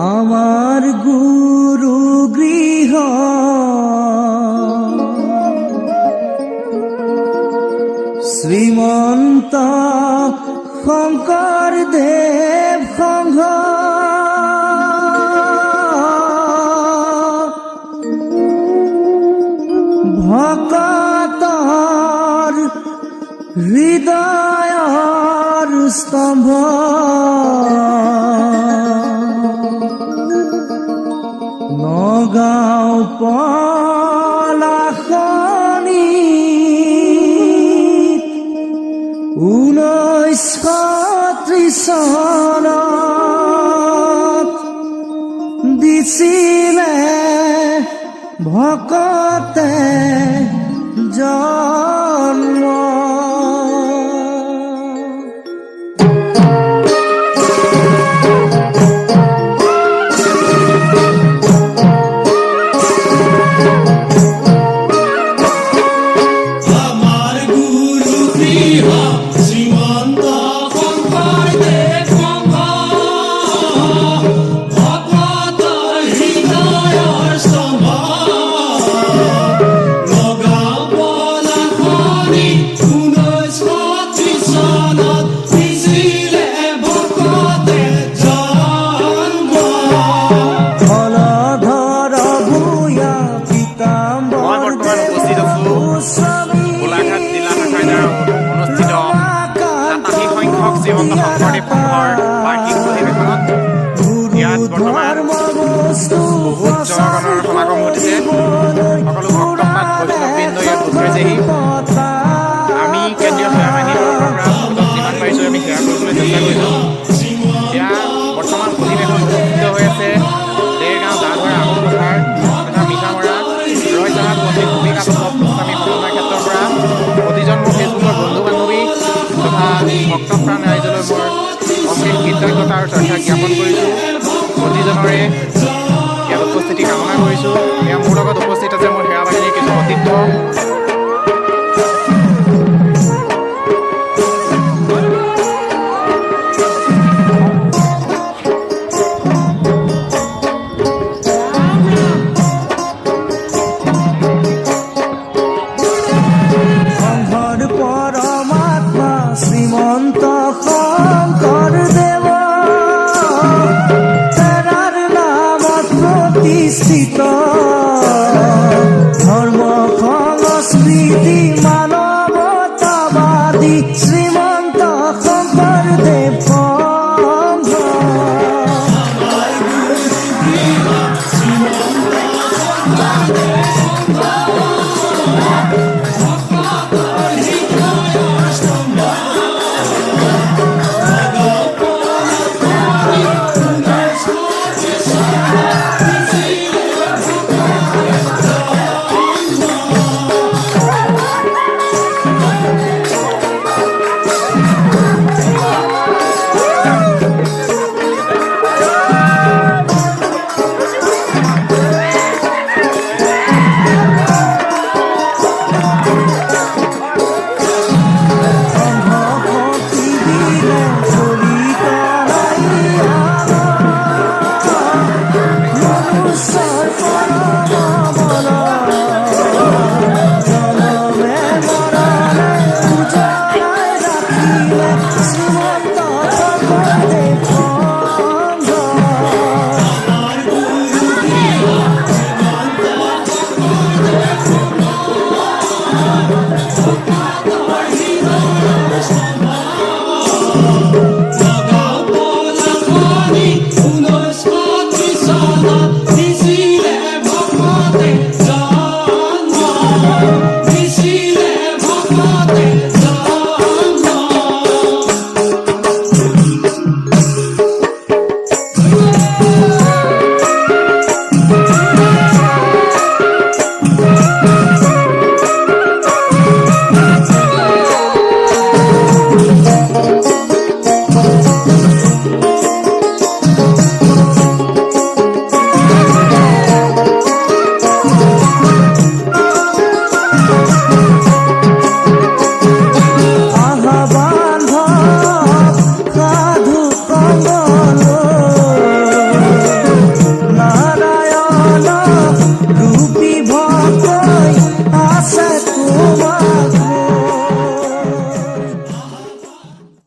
আমাৰ গুৰু গৃহ শ্ৰীমন্ত শংকৰ দেৱ সংঘ ভকতৰ হৃদয়ৰ স্তম্ভ নগাঁও পলাশনি 1930 চনত দিছিলে ভকতে জন্ম। শ্ৰীমন্ত শংকৰদেৱ সংঘৰ বাৰ্ষিক অধিৱেশনত ইয়াত বৰ্তমান বহুত জনগণৰ সমাগম ঘটিছে। সকলো ভক্তপাত বৈষ্ণৱবৃন্দ ইয়াত গোট খাইছেহি। আমি কেন্দ্ৰীয় সেৱা বাহিনীৰ তৰফৰ পৰা যিমান পাৰিছোঁ আমি সেৱা কৰিবলৈ চেষ্টা কৰিছোঁ। এতিয়া বৰ্তমান অধিৱেশন অনুষ্ঠিত হৈ আছে দেৰগাঁও দাধৰা আহোম পথাৰ তথা মিঠামৰা ৰয়জাহাট পণ্ডিত ভূমিকা গোস্বামী সমন্বয় ক্ষেত্ৰৰ পৰা প্ৰতিজন মোৰ ফেচবুকৰ বন্ধু বান্ধৱী তথা ভক্তপ্ৰাণ ৰাইজলৈ মোৰ অশেষ কৃতজ্ঞতা আৰু শ্ৰদ্ধা জ্ঞাপন কৰিছোঁ। প্ৰতিজনৰে ইয়াত উপস্থিতি কামনা কৰিছোঁ। এয়া মোৰ লগত উপস্থিত আছে মোৰ সেৱা বাহিনীৰ কিছু অতিথ্য